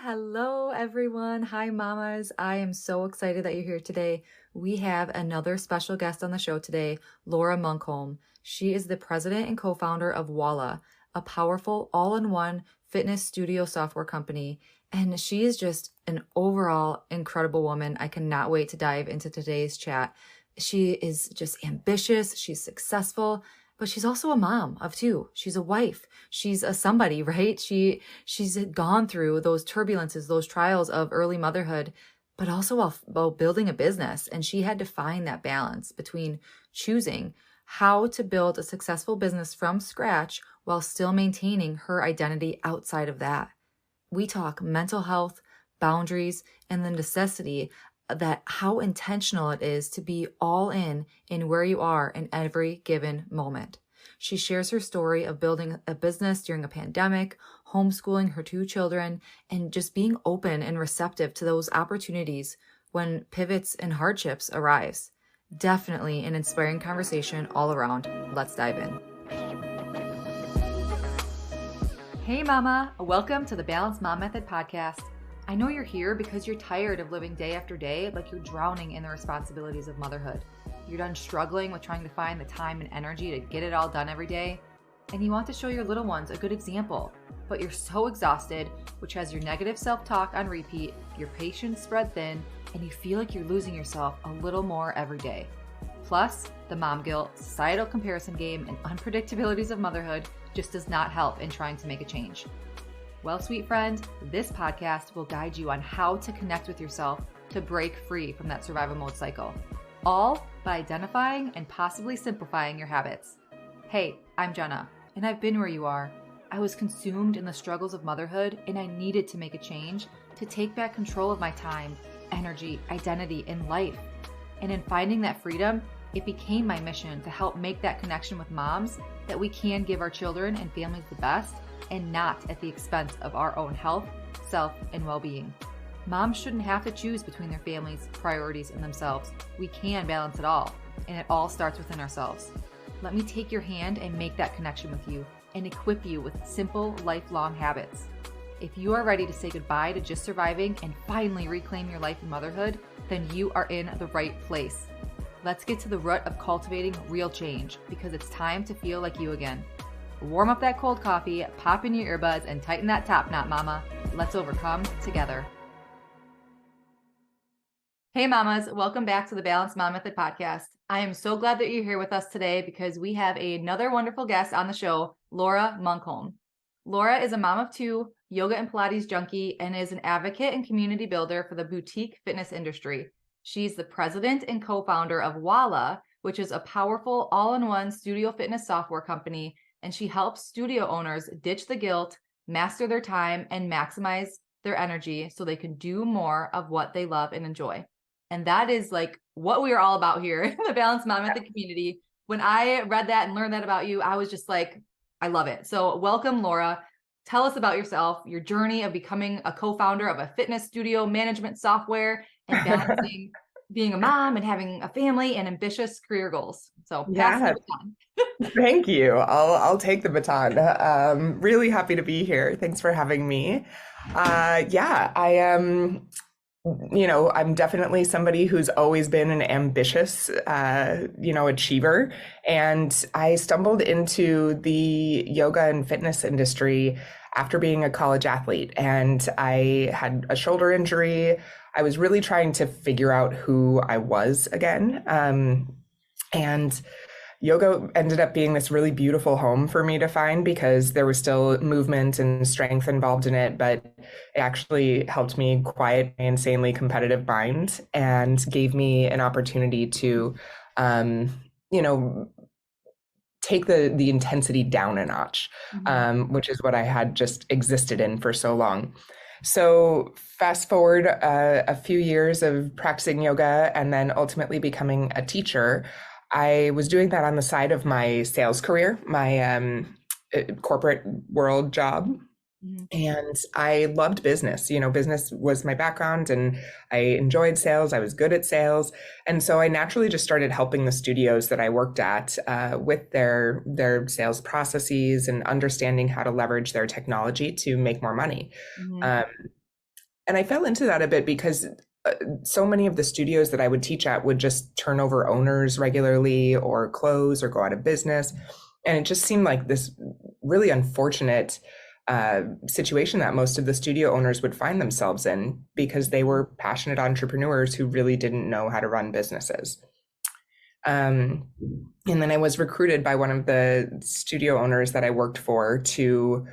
Hello, everyone. Hi, mamas. I am so excited that you're here today. We have another special guest on the show today, Laura Munkholm. She is the president and co-founder of Walla, a powerful all-in-one fitness studio software company. And she is just an overall incredible woman. I cannot wait to dive into today's chat. She is just ambitious. She's successful. But she's also a mom of two. She's a wife. She's a somebody, right? She's gone through those turbulences, those trials of early motherhood, but also while building a business. And she had to find that balance between choosing how to build a successful business from scratch while still maintaining her identity outside of that. We talk mental health, boundaries, and the necessity that how intentional it is to be all in where you are in every given moment. She shares her story of building a business during a pandemic, homeschooling her two children, and just being open and receptive to those opportunities when pivots and hardships arise. Definitely an inspiring conversation all around. Let's dive in. Hey mama, welcome to the Balanced Mom Method podcast. I know you're here because you're tired of living day after day like you're drowning in the responsibilities of motherhood. You're done struggling with trying to find the time and energy to get it all done every day. And you want to show your little ones a good example, but you're so exhausted, which has your negative self-talk on repeat, your patience spread thin, and you feel like you're losing yourself a little more every day. Plus, the mom guilt, societal comparison game, and unpredictabilities of motherhood just does not help in trying to make a change. Well, sweet friend, this podcast will guide you on how to connect with yourself to break free from that survival mode cycle, all by identifying and possibly simplifying your habits. Hey, I'm Jenna, and I've been where you are. I was consumed in the struggles of motherhood, and I needed to make a change to take back control of my time, energy, identity, and life. And in finding that freedom, it became my mission to help make that connection with moms that we can give our children and families the best, and not at the expense of our own health, self, and well-being. Moms shouldn't have to choose between their families, priorities, and themselves. We can balance it all, and it all starts within ourselves. Let me take your hand and make that connection with you and equip you with simple, lifelong habits. If you are ready to say goodbye to just surviving and finally reclaim your life in motherhood, then you are in the right place. Let's get to the root of cultivating real change because it's time to feel like you again. Warm up that cold coffee, pop in your earbuds, and tighten that top knot, mama. Let's overcome together. Hey mamas, welcome back to the Balanced Mom Method podcast. I am so glad that you're here with us today because we have another wonderful guest on the show, Laura Munkholm. Laura is a mom of two, yoga and Pilates junkie, and is an advocate and community builder for the boutique fitness industry. She's the president and co-founder of Walla, which is a powerful all-in-one studio fitness software company, and she helps studio owners ditch the guilt, master their time, and maximize their energy so they can do more of what they love and enjoy. And that is like what we are all about here in the Balanced Mom Method community. When I read that and learned that about you, I was just like, I love it. So welcome, Laura. Tell us about yourself, your journey of becoming a co-founder of a fitness studio management software and balancing being a mom and having a family and ambitious career goals. So pass the baton. Thank you. I'll take the baton. Really happy to be here. Thanks for having me. I am, I'm definitely somebody who's always been an ambitious, achiever. And I stumbled into the yoga and fitness industry after being a college athlete. And I had a shoulder injury. I was really trying to figure out who I was again. And yoga ended up being this really beautiful home for me to find because there was still movement and strength involved in it, but it actually helped me quiet my insanely competitive mind and gave me an opportunity to, take the intensity down a notch, which is what I had just existed in for so long. So fast forward a few years of practicing yoga and then ultimately becoming a teacher. I was doing that on the side of my sales career, my corporate world job. And I loved business. Business was my background and I enjoyed sales. I was good at sales. And so I naturally just started helping the studios that I worked at with their sales processes and understanding how to leverage their technology to make more money. And I fell into that a bit because so many of the studios that I would teach at would just turn over owners regularly or close or go out of business. And it just seemed like this really unfortunate situation that most of the studio owners would find themselves in because they were passionate entrepreneurs who really didn't know how to run businesses. And then I was recruited by one of the studio owners that I worked for to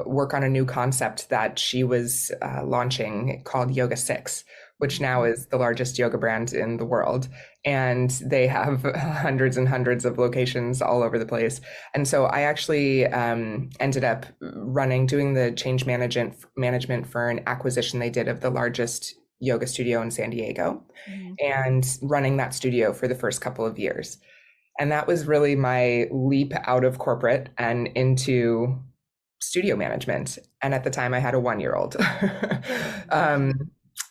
work on a new concept that she was launching called Yoga 6, which now is the largest yoga brand in the world. And they have hundreds and hundreds of locations all over the place. And so I actually ended up doing the change management for an acquisition they did of the largest yoga studio in San Diego, and running that studio for the first couple of years. And that was really my leap out of corporate and into studio management. And at the time I had a 1-year-old.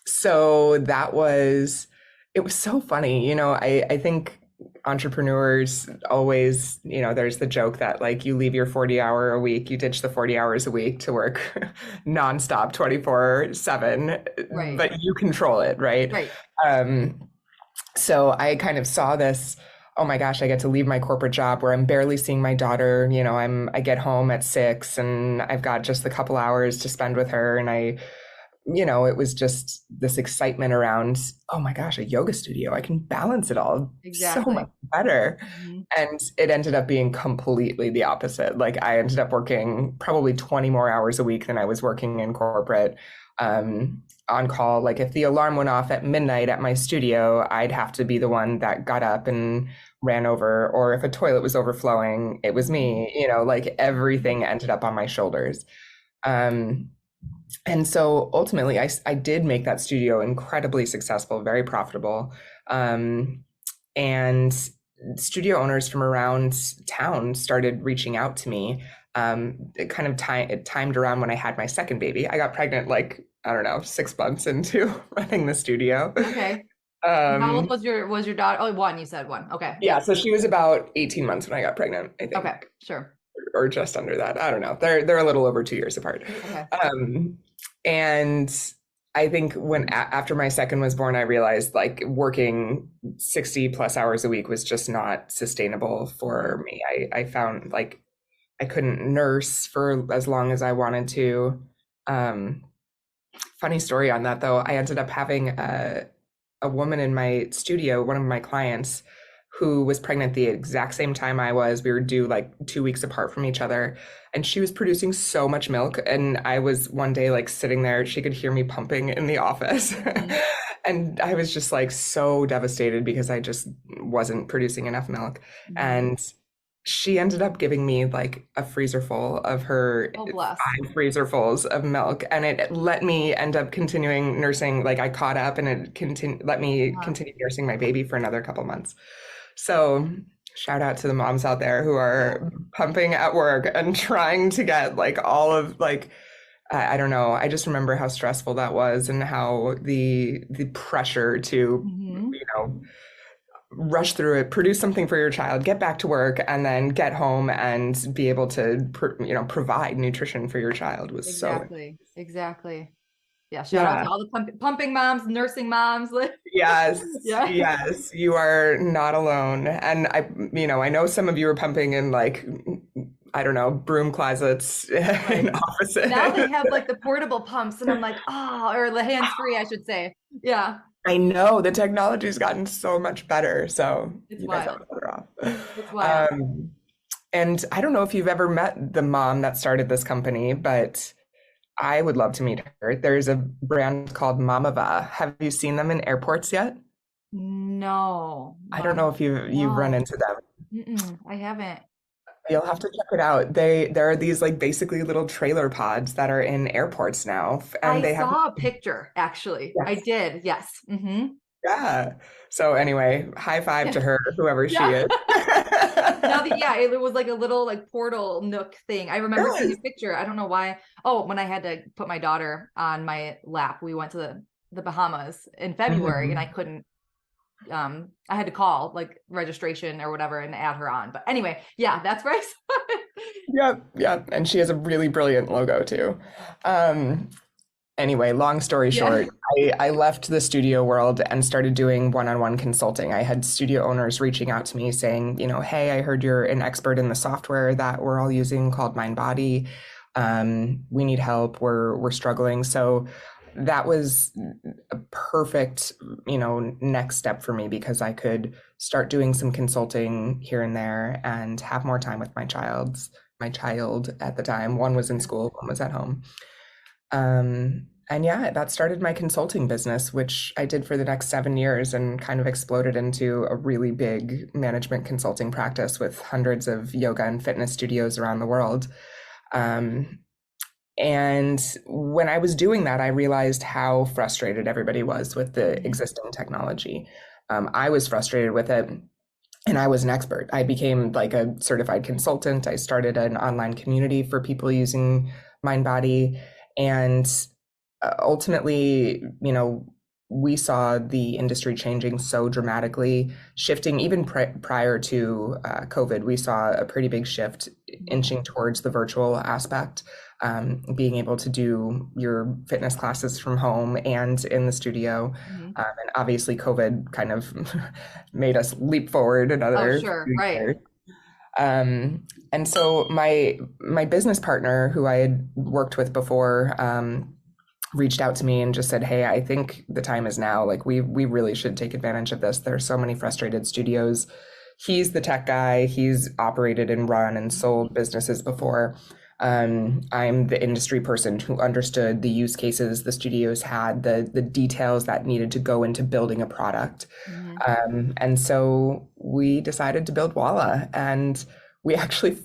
So it was so funny. I think entrepreneurs always, there's the joke that like you leave your 40-hour a week, you ditch the 40 hours a week to work nonstop 24/7, Right. but you control it, right? Right. So I kind of saw this, oh my gosh, I get to leave my corporate job where I'm barely seeing my daughter. I get home at 6 and I've got just a couple hours to spend with her. And it was just this excitement around, oh my gosh, a yoga studio. I can balance it all so much better. And it ended up being completely the opposite. Like I ended up working probably 20 more hours a week than I was working in corporate. On call, like if the alarm went off at midnight at my studio, I'd have to be the one that got up and ran over, or if a toilet was overflowing, it was me, like everything ended up on my shoulders. And so ultimately I did make that studio incredibly successful, very profitable. And studio owners from around town started reaching out to me. It kind of timed around when I had my second baby. I got pregnant like, I don't know, 6 months into running the studio. Okay. How old was your daughter? Oh, 1, you said 1. Okay. Yeah. So she was about 18 months when I got pregnant, I think. Okay. Sure. Or just under that. I don't know. They're a little over 2 years apart. Okay. And I think after my second was born, I realized like working 60 plus hours a week was just not sustainable for me. I found like I couldn't nurse for as long as I wanted to. Funny story on that though, I ended up having a woman in my studio, one of my clients, who was pregnant the exact same time I was. We were due like 2 weeks apart from each other. And she was producing so much milk. And I was one day like sitting there, she could hear me pumping in the office. And I was just like so devastated because I just wasn't producing enough milk. And she ended up giving me like a freezer full of her 5 freezerfuls of milk. And it let me end up continuing nursing. Like I caught up and it let me continue nursing my baby for another couple months. So shout out to the moms out there who are pumping at work and trying to get like all of like, I don't know. I just remember how stressful that was and how the pressure to, rush through it, produce something for your child, get back to work, and then get home and be able to, provide nutrition for your child was Exactly. Yeah, shout out to all the pumping moms, nursing moms. Yes, yes, you are not alone. And I know some of you are pumping in like, I don't know, broom closets in offices. Now they have like the portable pumps and I'm like, or the hands-free, I should say. Yeah. I know the technology's gotten so much better. So it's you wild. guys are better off. It's wild. And I don't know if you've ever met the mom that started this company, but I would love to meet her. There's a brand called Mamava. Have you seen them in airports yet? No. I don't know if you've run into them. I haven't. You'll have to check it out. There are these like basically little trailer pods that are in airports now. And I saw a picture, actually. Yes. I did. Yes. Yeah. So anyway, high five to her, whoever she is. It was like a little like portal nook thing. I remember seeing a picture. I don't know why. Oh, when I had to put my daughter on my lap, we went to the Bahamas in February and I couldn't, I had to call like registration or whatever and add her on. But anyway, that's where I saw it. Yep. And she has a really brilliant logo too. Anyway, long story Yeah. short, I left the studio world and started doing one-on-one consulting. I had studio owners reaching out to me saying, hey, I heard you're an expert in the software that we're all using called MindBody. We need help. We're struggling. So that was a perfect, next step for me because I could start doing some consulting here and there and have more time with my child at the time. One was in school, one was at home. And yeah, that started my consulting business, which I did for the next 7 years and kind of exploded into a really big management consulting practice with hundreds of yoga and fitness studios around the world. And when I was doing that, I realized how frustrated everybody was with the existing technology. I was frustrated with it. And I was an expert. I became like a certified consultant. I started an online community for people using MindBody. And ultimately, we saw the industry changing so dramatically, shifting even prior to COVID. We saw a pretty big shift inching towards the virtual aspect, being able to do your fitness classes from home and in the studio. And obviously COVID kind of made us leap forward another Sure. few Right. years. And so my business partner, who I had worked with before, reached out to me and just said, "Hey, I think the time is now. Like we really should take advantage of this. There's so many frustrated studios." He's the tech guy. He's operated and run and sold businesses before. I'm the industry person who understood the use cases the studios had, the details that needed to go into building a product. And so we decided to build Walla, and we actually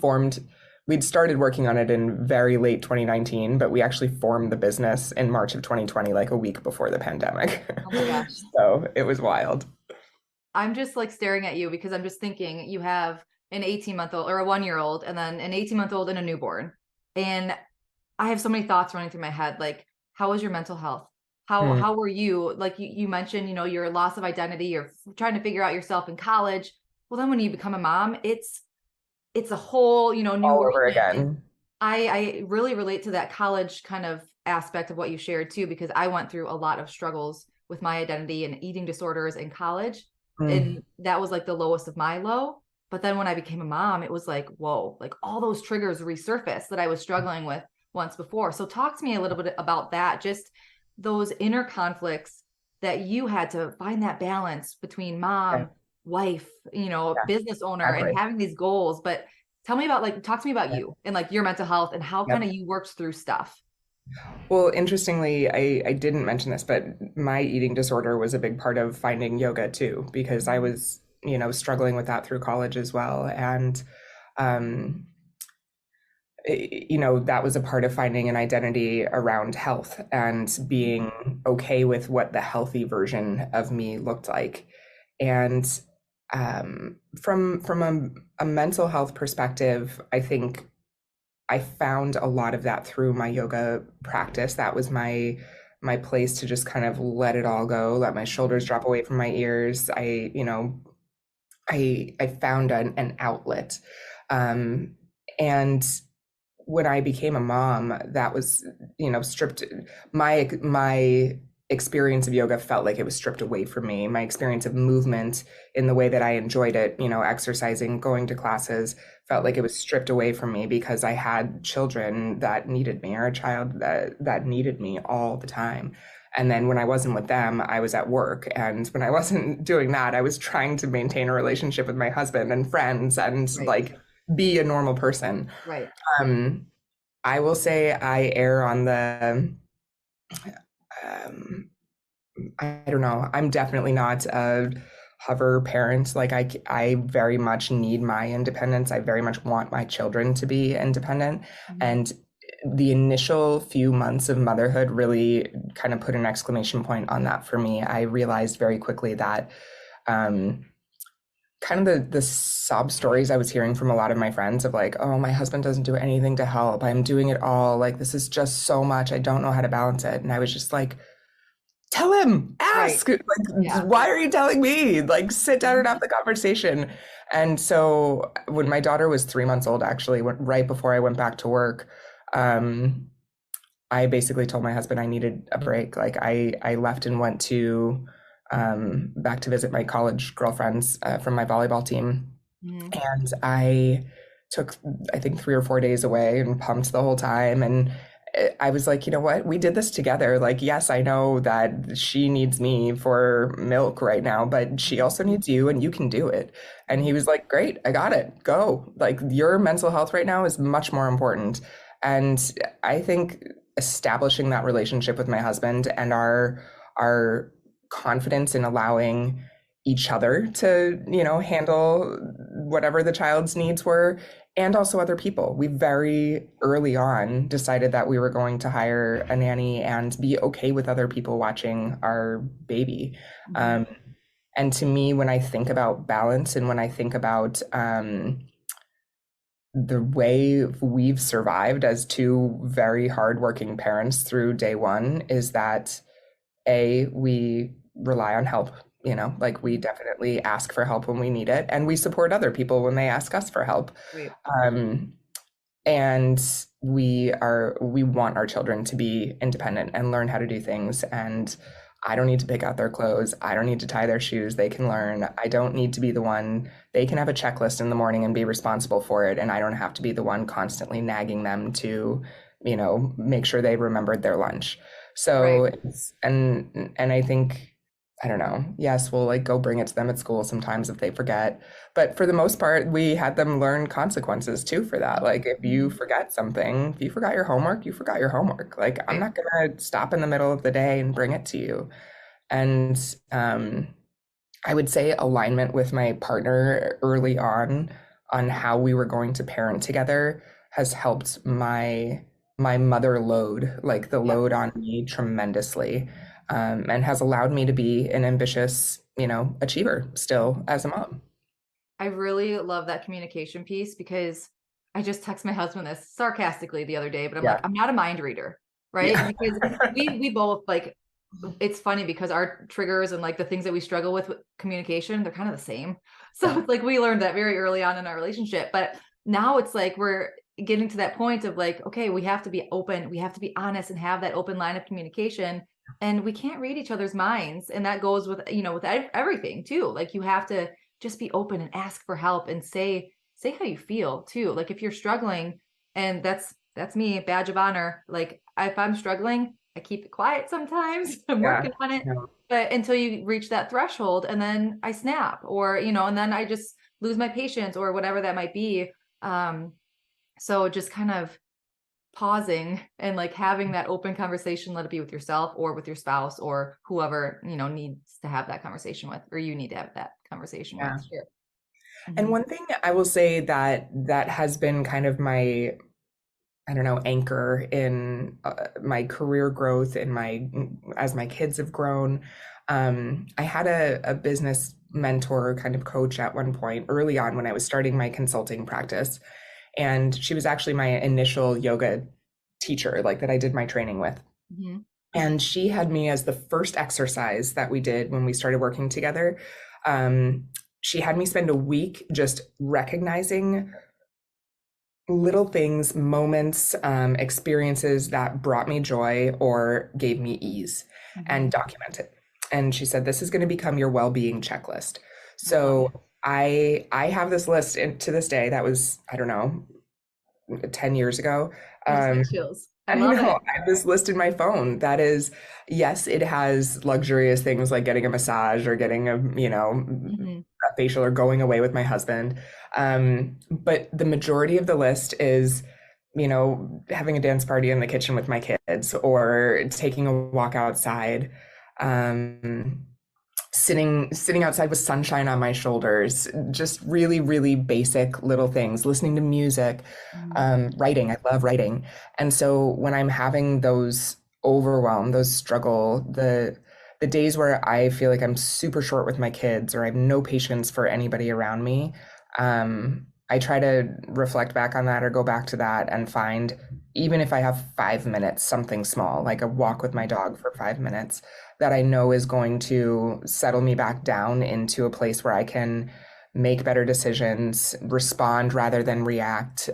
we'd started working on it in very late 2019, but we actually formed the business in March of 2020, like a week before the pandemic. Oh my gosh. So it was wild. I'm just like staring at you because I'm just thinking you have an 18-month-old or a 1-year-old and then an 18-month-old and a newborn. And I have so many thoughts running through my head. Like, how was your mental health? How were you? Like you mentioned, your loss of identity, you're trying to figure out yourself in college. Well, then when you become a mom, it's a whole, new All over arrangement. And again. I really relate to that college kind of aspect of what you shared too, because I went through a lot of struggles with my identity and eating disorders in college. And that was like the lowest of my low. But then when I became a mom, it was like, whoa, like all those triggers resurfaced that I was struggling with once before. So talk to me a little bit about that, just those inner conflicts that you had to find that balance between mom, wife, business owner, Exactly. and having these goals. But tell me about talk to me about you and like your mental health and how kind of you worked through stuff. Well, interestingly, I didn't mention this, but my eating disorder was a big part of finding yoga too, because I was, struggling with that through college as well. And, that was a part of finding an identity around health and being okay with what the healthy version of me looked like. And from a mental health perspective, I think I found a lot of that through my yoga practice. That was my place to just kind of let it all go, let my shoulders drop away from my ears. I found an outlet. And when I became a mom, that was, stripped. My experience of yoga felt like it was stripped away from me. My experience of movement in the way that I enjoyed it, exercising, going to classes, felt like it was stripped away from me because I had children that needed me, or a child that needed me all the time. And then when I wasn't with them, I was at work. And when I wasn't doing that, I was trying to maintain a relationship with my husband and friends and like be a normal person. Right. I will say I err on the, I don't know. I'm definitely not a hover parent. Like I very much need my independence. I very much want my children to be independent. And the initial few months of motherhood really kind of put an exclamation point on that for me. I realized very quickly that kind of the sob stories I was hearing from a lot of my friends of like, oh, my husband doesn't do anything to help. I'm doing it all. Like, this is just so much. I don't know how to balance it. And I was just like, tell him, ask, like, why are you telling me? Like, sit down and have the conversation. And so when my daughter was 3 months old, actually, right before I went back to work, I basically told my husband I needed a break. Like I left and went to back to visit my college girlfriends from my volleyball team. Mhm. And I took, I think, 3 or 4 days away and pumped the whole time. And I was like, you know what? We did this together. Like, yes, I know that she needs me for milk right now, but she Mhm. also needs you and you can do it. And he Mhm. was like, great, I got it. Go. Like, your mental health right now is much more important. And I think establishing that relationship with my husband and our confidence in allowing each other to, handle whatever the child's needs were, and also other people. We very early on decided that we were going to hire a nanny and be okay with other people watching our baby. Mhm. Um, and to me, when I think about balance and when I think about the way we've survived as two very hardworking parents through day one, is that we rely on help, like we Mhm. definitely ask for help when we need it, and we support other people when they ask us for help. Great. Um, and we want our children to be independent and learn how to do things. And I don't need to pick out their clothes. I don't need to tie their shoes. They can learn. I don't need to be the one. They can have a checklist in the morning and be responsible for it. And I don't have to be the one constantly nagging them to, make sure they remembered their lunch. Right. So and I think, I don't know. Yes, we'll like go bring it to them at school sometimes if they forget. But for the most part, we had them learn consequences too for that. Like if you Mhm. forget something, if you forgot your homework, you forgot your homework. Like I'm Right. not gonna stop in the middle of the day and bring it to you. And I would say alignment with my partner early on how we were going to parent together has helped my mother load, like the Yeah. load on me tremendously, and has allowed me to be an ambitious, achiever still as a mom. I really love that communication piece because I just text my husband this sarcastically the other day, but I'm like, Yeah. I'm not a mind reader, right? Yeah. Because we both like, it's funny because our triggers and like the things that we struggle with communication, they're kind of the same. So Yeah. it's like we learned that very early on in our relationship, but now it's like we're getting to that point of like, okay, we have to be open, we have to be honest and have that open line of communication. And we can't read each other's minds. And that goes with, with everything too. Like you have to just be open and ask for help and say how you feel too. Like if you're struggling, and that's me, badge of honor. Like if I'm struggling, I keep it quiet sometimes. I'm Yeah. working on it. No. But until you reach that threshold and then I snap or, and then I just lose my patience or whatever that might be. Um, so just kind of pausing and like having that open conversation, let it be with yourself or with your spouse or whoever, needs to have that conversation with, or you need to have that conversation with. Yeah. Sure. And Mhm. one thing I will say that has been kind of my, I don't know, anchor in my career growth in my as my kids have grown. I had a business mentor kind of coach at one point early on when I was starting my consulting practice. And she was actually my initial yoga teacher, like that I did my training with. Mhm. And she had me as the first exercise that we did when we started working together. Um, she had me spend a week just recognizing little things, moments, experiences that brought me joy or gave me ease, and Mhm. document it. And she said, "This is going to become your well-being checklist." I love So it. I have this list to this day. That was, I don't know, 10 years ago. I just got Um, chills. I I love know it. I have this list in my phone that is, yes, it has luxurious things like getting a massage or getting Mhm. a facial or going away with my husband. But the majority of the list is, having a dance party in the kitchen with my kids or taking a walk outside. Um, sitting outside with sunshine on my shoulders, just really really basic little things, listening to music, Mhm. writing. I love writing. And so when I'm having those overwhelm, those struggle, the days where I feel like I'm super short with my kids or I have no patience for anybody around me, I try to reflect back on that or go back to that and find, even if I have 5 minutes, something small, like a walk with my dog for 5 minutes, that I know is going to settle me back down into a place where I can make better decisions, respond rather than react.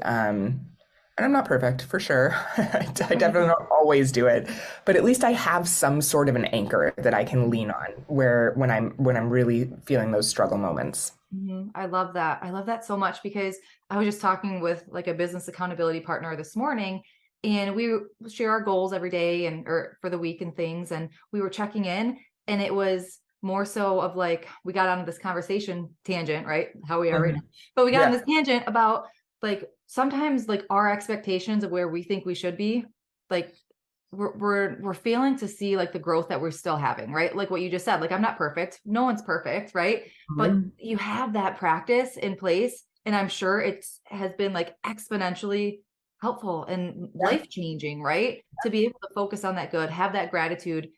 And I'm not perfect for sure. I definitely don't always do it, but at least I have some sort of an anchor that I can lean on where when I'm really feeling those struggle moments. I love that. I love that so much because I was just talking with like a business accountability partner this morning, and we share our goals every day and or for the week and things, and we were checking in, and it was more so of like we got on this conversation tangent, right? How we are right now. Mhm. But we got on Yeah. this tangent about like sometimes like our expectations of where we think we should be, like we're failing to see like the growth that we're still having, right? Like what you just said, like I'm not perfect, no one's perfect, right? But Mhm. you have that practice in place, and I'm sure it has been like exponentially helpful and Yeah. life changing, right? To be able to focus on that good, have that gratitude.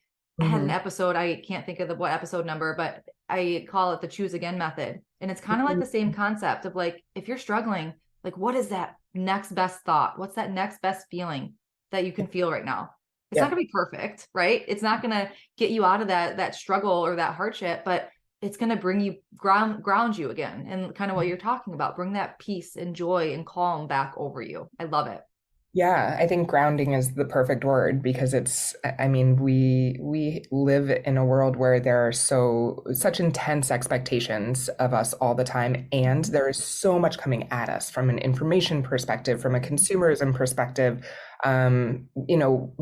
I had an Mhm. episode, I can't think of what episode number, but I call it the choose again method, and it's kind of like the same concept of like if you're struggling, like what is that next best thought, what's that next best feeling that you can feel right now? It's not Yeah. going to be perfect, right? It's not going to get you out of that struggle or that hardship, but it's going to bring you ground you again, and kind of what you're talking about, bring that peace and joy and calm back over you. I love it. Yeah, I think grounding is the perfect word because I mean, we live in a world where there are such intense expectations of us all the time, and there is so much coming at us from an information perspective, from a consumerism perspective.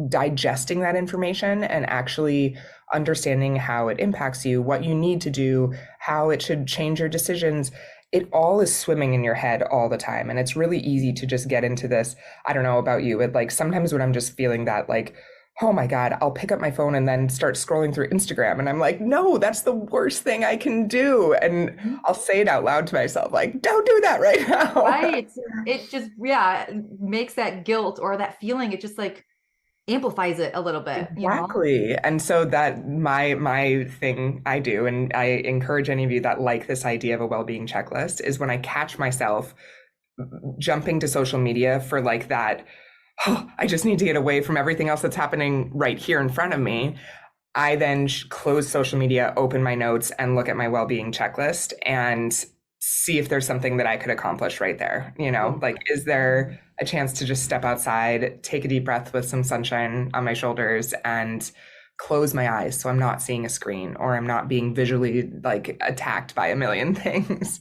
Digesting that information and actually understanding how it impacts you, what you need to do, how it should change your decisions. It all is swimming in your head all the time. And it's really easy to just get into this. I don't know about you, but like sometimes when I'm just feeling that, like, oh my God, I'll pick up my phone and then start scrolling through Instagram. And I'm like, no, that's the worst thing I can do. And Mhm. I'll say it out loud to myself, like, don't do that right now. Right. It just, yeah, makes that guilt or that feeling, it just like amplifies it a little bit, you know? Exactly. And so that my thing I do, and I encourage any of you that like this idea of a well-being checklist, is when I catch myself jumping to social media for like that, oh, I just need to get away from everything else that's happening right here in front of me. I then close social media, open my notes, and look at my well-being checklist and see if there's something that I could accomplish right there. Like, is there a chance to just step outside, take a deep breath with some sunshine on my shoulders, and close my eyes so I'm not seeing a screen or I'm not being visually like attacked by a million things.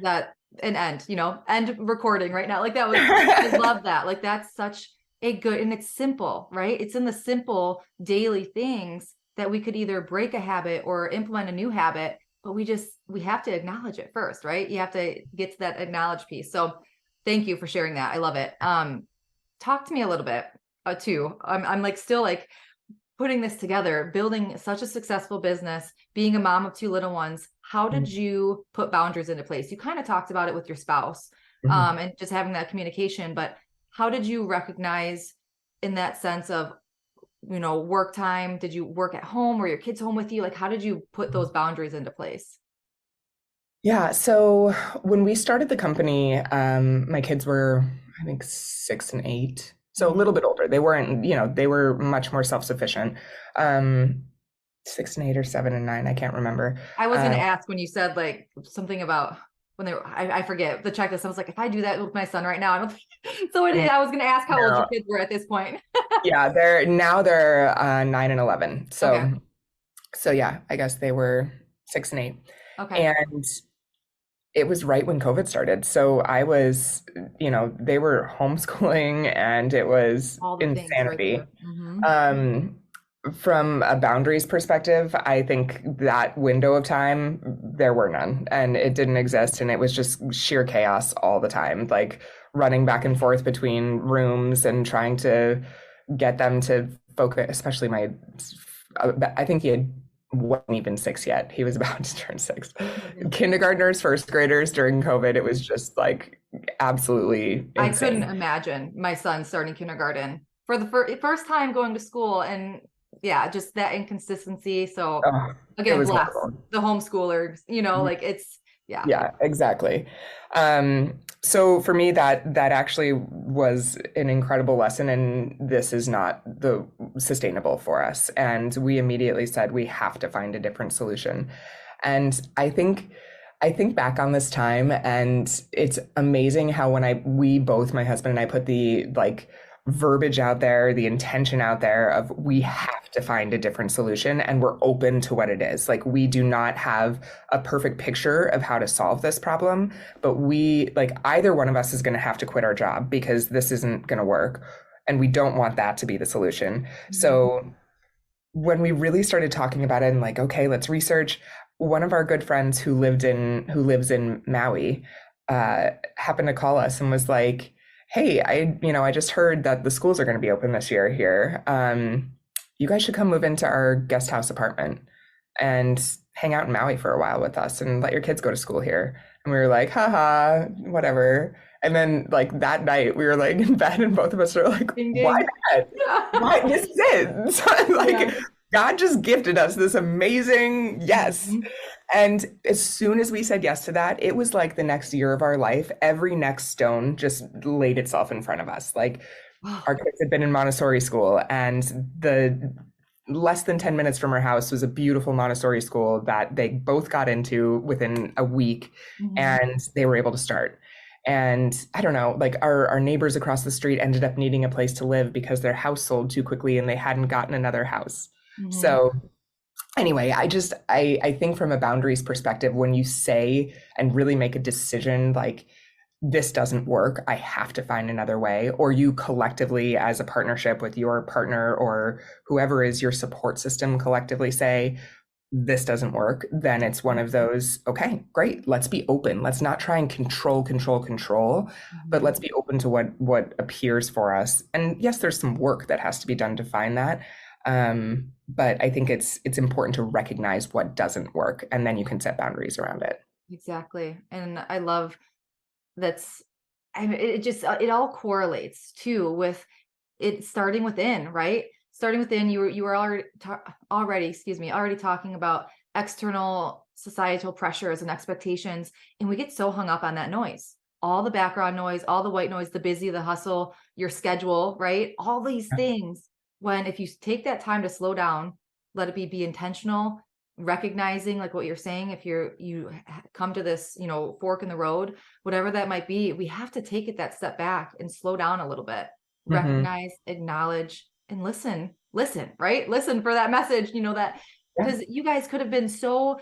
That an end recording right now. Like that was, I love that. Like that's such a good, and it's simple, right? It's in the simple daily things that we could either break a habit or implement a new habit, but we have to acknowledge it first, right? You have to get to that acknowledge piece. So thank you for sharing that. I love it. Talk to me a little bit too. I'm like still like putting this together, building such a successful business, being a mom of two little ones. How did you put boundaries into place? You kind of talked about it with your spouse, Mhm. and just having that communication, but how did you recognize in that sense of, work time? Did you work at home? Were your kids home with you? Like, how did you put those boundaries into place? Yeah, so when we started the company, my kids were, I think, 6 and 8, so a Mhm. little bit older. They weren't, they were much more self-sufficient. Um, 6 and 8 or 7 and 9, I can't remember. I was going Uh, to ask when you said like something about when they were, I forget the checklist. I was like, if I do that with my son right now, I don't think so. I was going to ask how old your no, kids were at this point. yeah, they're 9 and 11. Okay. So yeah, I guess they were 6 and 8, Okay. and it was right when COVID started. So I was, they were homeschooling, and it was All the things right insanity. there. Hmm. Um, from a boundaries perspective, I think that window of time, there were none, and it didn't exist. And it was just sheer chaos all the time, like running back and forth between rooms and trying to get them to focus, especially I think he wasn't even 6 yet. He was about to turn 6. Kindergartners, first graders during COVID, it was just like absolutely I couldn't insane. imagine my son starting kindergarten for the first time going to school, and yeah, just that inconsistency. So Oh, it again, was bless horrible. the homeschoolers, like it's, yeah. Yeah, exactly. So for me, that actually was an incredible lesson, and this is not the sustainable for us. And we immediately said we have to find a different solution. And I think I think back on this time and it's amazing how when we both, my husband and I, put the like verbiage out there, the intention out there of we have to find a different solution and we're open to what it is. Like we do not have a perfect picture of how to solve this problem, but we like either one of us is going to have to quit our job because this isn't going to work. And we don't want that to be the solution. Mhm. So when we really started talking about it and like, okay, let's research, one of our good friends who lives in Maui happened to call us and was like, hey, I just heard that the schools are going to be open this year here. You guys should come move into our guest house apartment and hang out in Maui for a while with us and let your kids go to school here. And we were like, haha, whatever. And then like that night we were like in bed and both of us were like, Ding why ding. bed? Why this is it? So, Yeah. like God just gifted us this amazing yes. Mhm. And as soon as we said yes to that, it was like the next year of our life. Every next stone just laid itself in front of us. Like Oh, our kids had been in Montessori school, and the less than 10 minutes from our house was a beautiful Montessori school that they both got into within a week mhm. and they were able to start. And I don't know, like our neighbors across the street ended up needing a place to live because their house sold too quickly and they hadn't gotten another house. Mhm. So anyway, I think from a boundaries perspective, when you say and really make a decision like this doesn't work, I have to find another way, or you collectively as a partnership with your partner or whoever is your support system collectively say this doesn't work, then it's one of those, okay, great, let's be open. Let's not try and control, but Mhm. let's be open to what appears for us. And yes, there's some work that has to be done to find that. But I think it's important to recognize what doesn't work, and then you can set boundaries around it. Exactly. And I love that's I mean, it just it all correlates too with it starting within, right? Starting within, you were already, excuse me, already talking about external societal pressures and expectations, and we get so hung up on that noise, all the background noise, all the white noise, the busy, the hustle, your schedule, right? All these things. When if you take that time to slow down, let it be intentional, recognizing like what you're saying, if come to this, fork in the road, whatever that might be, we have to take it that step back and slow down a little bit, Hmm. recognize, acknowledge, and listen, right? Listen for that message, that Yeah. because you guys could have been so,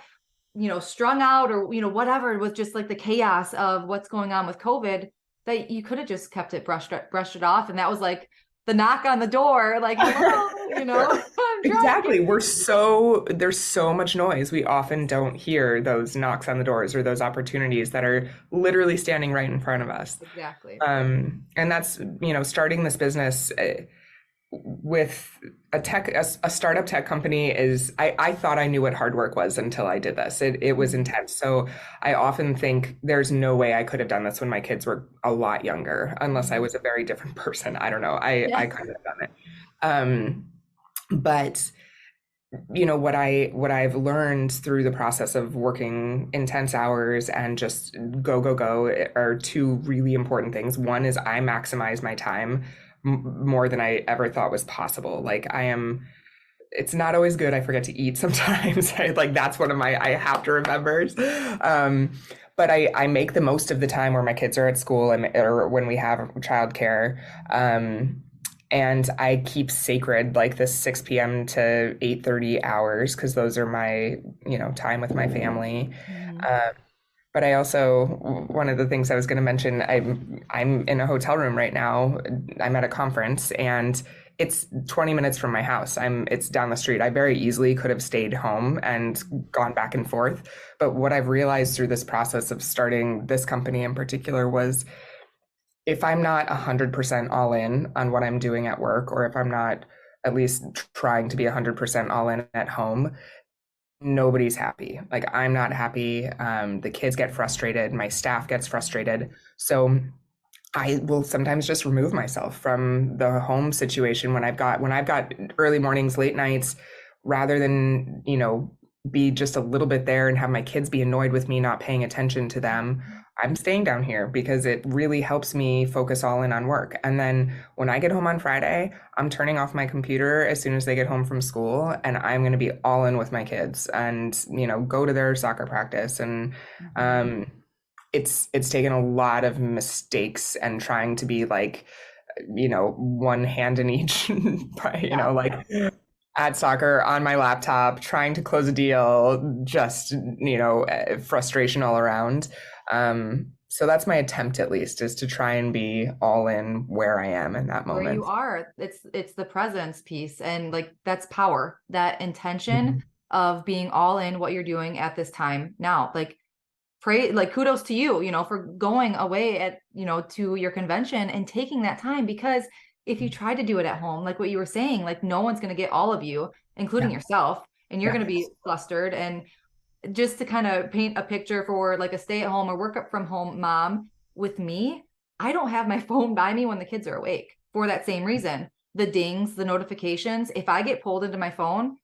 strung out or, whatever with just like the chaos of what's going on with COVID that you could have just kept it brushed it off. And that was like the knock on the door, like, hello, I'm trying to get Exactly. There's so much noise. We often don't hear those knocks on the doors or those opportunities that are literally standing right in front of us. exactly. And that's, starting this business with a startup tech company I thought I knew what hard work was until I did this. It was Mhm. intense. So I often think there's no way I could have done this when my kids were a lot younger, unless I Mhm. was a very different person. I don't know. I Yeah. couldn't have done it. But what I've learned through the process of working intense hours and just go are two really important things. One is I maximize my time more than I ever thought was possible. Like it's not always good. I forget to eat sometimes. Like that's one of my I have to remembers. But I make the most of the time where my kids are at school or when we have childcare. And I keep sacred like this 6 p.m. to 8:30 hours because those are my, time with my family. Mhm. Um, but I also, one of the things I was going to mention, I'm in a hotel room right now. I'm at a conference and it's 20 minutes from my house. It's down the street. I very easily could have stayed home and gone back and forth. But what I've realized through this process of starting this company in particular was if I'm not 100% all in on what I'm doing at work, or if I'm not at least trying to be 100% all in at home, nobody's happy. Like I'm not happy. The kids get frustrated. My staff gets frustrated. So I will sometimes just remove myself from the home situation when I've got early mornings, late nights, rather than, be just a little bit there and have my kids be annoyed with me not paying attention to them. I'm staying down here because it really helps me focus all in on work. And then when I get home on Friday, I'm turning off my computer as soon as they get home from school, and I'm going to be all in with my kids and, go to their soccer practice. And Mhm. um, it's taken a lot of mistakes and trying to be like, one hand in each, Yeah. like at soccer on my laptop, trying to close a deal, just, frustration all around. So that's my attempt, at least, is to try and be all in where I am in that Where you moment. are, it's the presence piece, and like that's power, that intention Mhm. of being all in what you're doing at this time now. Like pray, like kudos to you, for going away to your convention and taking that time, because if you try to do it at home, like what you were saying, like no one's going to get all of you, including Yeah, yourself, and you're yeah. going to be flustered. And just to kind of paint a picture for like a stay-at-home or work from home mom, with me, I don't have my phone by me when the kids are awake for that same reason. The dings, the notifications, if I get pulled into my phone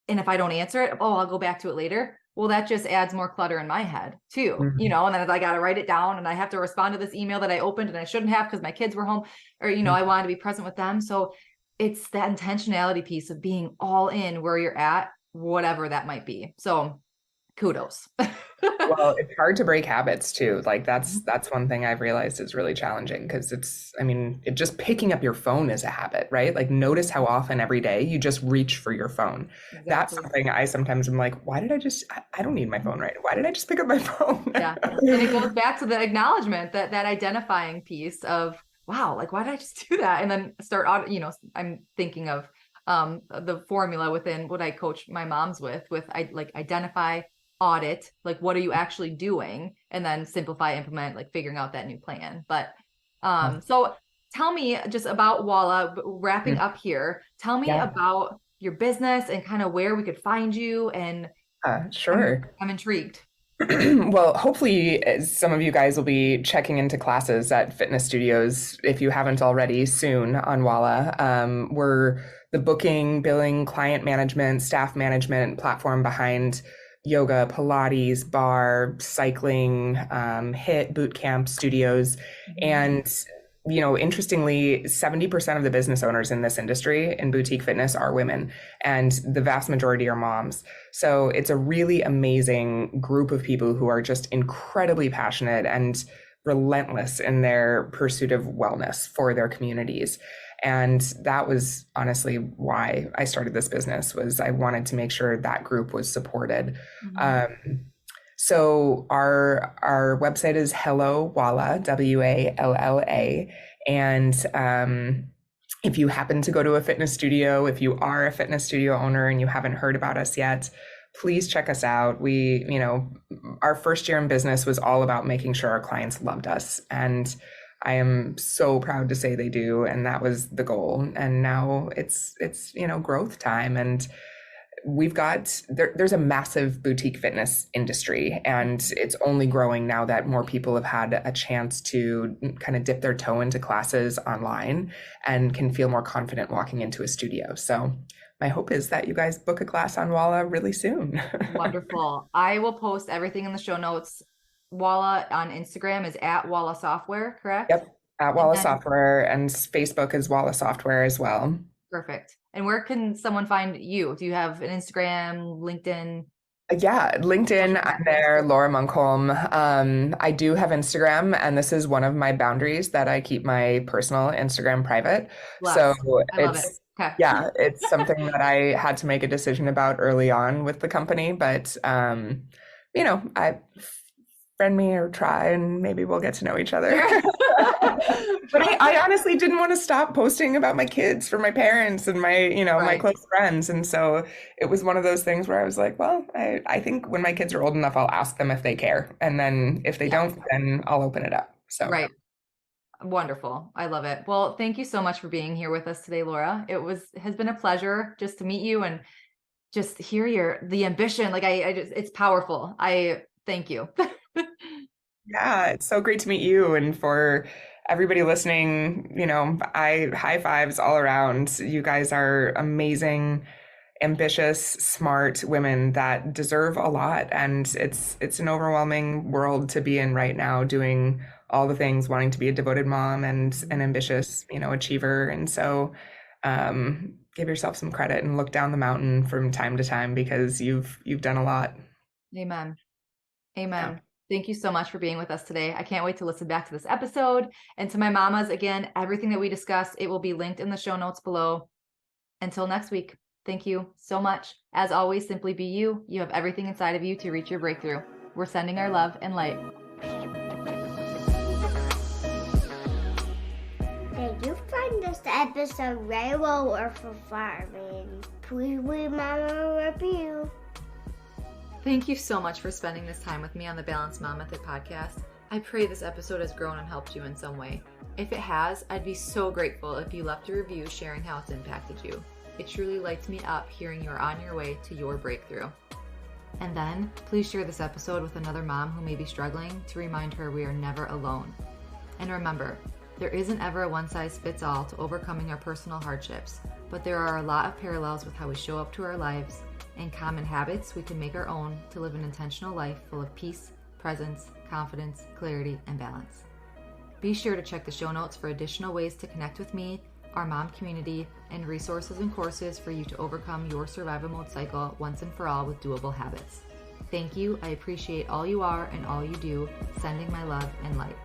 and if I don't answer it, oh, I'll go back to it later. Well, that just adds more clutter in my head too, Mhm. and then I got to write it down and I have to respond to this email that I opened and I shouldn't have because my kids were home, or, I wanted to be present with them. So it's that intentionality piece of being all in where you're at, whatever that might be. So kudos. Well, it's hard to break habits too. Like that's one thing I've realized is really challenging because it just picking up your phone is a habit, right? Like notice how often every day you just reach for your phone. That's Exactly. something I sometimes am like, why did I don't need my phone right now. Why did I just pick up my phone? Yeah. And it goes back to the acknowledgement, that identifying piece of, wow, like why did I just do that? And then start, I'm thinking of the formula within what I coach my moms with I like identify, audit, like what are you actually doing? And then simplify, implement, like figuring out that new plan. But so tell me just about Walla, wrapping up here. Tell me Yeah, about your business and kind of where we could find you. And I'm sure. I'm intrigued. Well, hopefully, some of you guys will be checking into classes at fitness studios if you haven't already soon on Walla. We're the booking, billing, client management, staff management platform behind yoga, Pilates, bar, cycling, HIIT, boot camp studios. Mhm. And, interestingly, 70% of the business owners in this industry in boutique fitness are women, and the vast majority are moms. So it's a really amazing group of people who are just incredibly passionate and relentless in their pursuit of wellness for their communities. And that was honestly why I started this business, was I wanted to make sure that group was supported. Mhm. Um, so our website is Hello Walla, Walla, and if you happen to go to a fitness studio, if you are a fitness studio owner and you haven't heard about us yet, please check us out. Our first year in business was all about making sure our clients loved us. And I am so proud to say they do. And that was the goal. And now it's growth time. And there's a massive boutique fitness industry, and it's only growing now that more people have had a chance to kind of dip their toe into classes online and can feel more confident walking into a studio. So my hope is that you guys book a class on Walla really soon. Wonderful. I will post everything in the show notes. Walla on Instagram is at Walla Software, correct? Yep, at And Walla then Software, and Facebook is Walla Software as well. perfect. And where can someone find you? Do you have an Instagram, LinkedIn, Yeah, LinkedIn, social I'm platforms? there, Laura Munkholm. I do have Instagram, and this is one of my boundaries, that I keep my personal Instagram private. So Bless. I love it. it's, Okay. yeah, it's something that I had to make a decision about early on with the company, but I friend me or try, and maybe we'll get to know each other. Sure. But I honestly didn't want to stop posting about my kids for my parents and my Right. close friends. And so it was one of those things where I was like, well, I think when my kids are old enough, I'll ask them if they care. And then if they Yes. don't, then I'll open it up. So Right. Wonderful. I love it. Well, thank you so much for being here with us today, Laura. Has been a pleasure just to meet you and just hear the ambition. Like I just, it's powerful. I thank you. yeah, it's so great to meet you. And for everybody listening, I high fives all around. You guys are amazing, ambitious, smart women that deserve a lot. And it's an overwhelming world to be in right now, doing all the things, wanting to be a devoted mom and an ambitious, achiever. And so give yourself some credit and look down the mountain from time to time, because you've done a lot. Amen. Amen. Yeah. Thank you so much for being with us today. I can't wait to listen back to this episode. And to my mamas, again, everything that we discussed, it will be linked in the show notes below. Until next week, thank you so much. As always, simply be you. You have everything inside of you to reach your breakthrough. We're sending our love and light. Did you find this episode very well or for farming? Please leave Mama a review. Thank you so much for spending this time with me on the Balanced Mom Method podcast. I pray this episode has grown and helped you in some way. If it has, I'd be so grateful if you left a review sharing how it's impacted you. It truly lights me up hearing you are on your way to your breakthrough. And then, please share this episode with another mom who may be struggling to remind her we are never alone. And remember, there isn't ever a one-size-fits-all to overcoming our personal hardships, but there are a lot of parallels with how we show up to our lives and common habits we can make our own to live an intentional life full of peace, presence, confidence, clarity, and balance. Be sure to check the show notes for additional ways to connect with me, our mom community, and resources and courses for you to overcome your survival mode cycle once and for all with doable habits. Thank you. I appreciate all you are and all you do. Sending my love and light.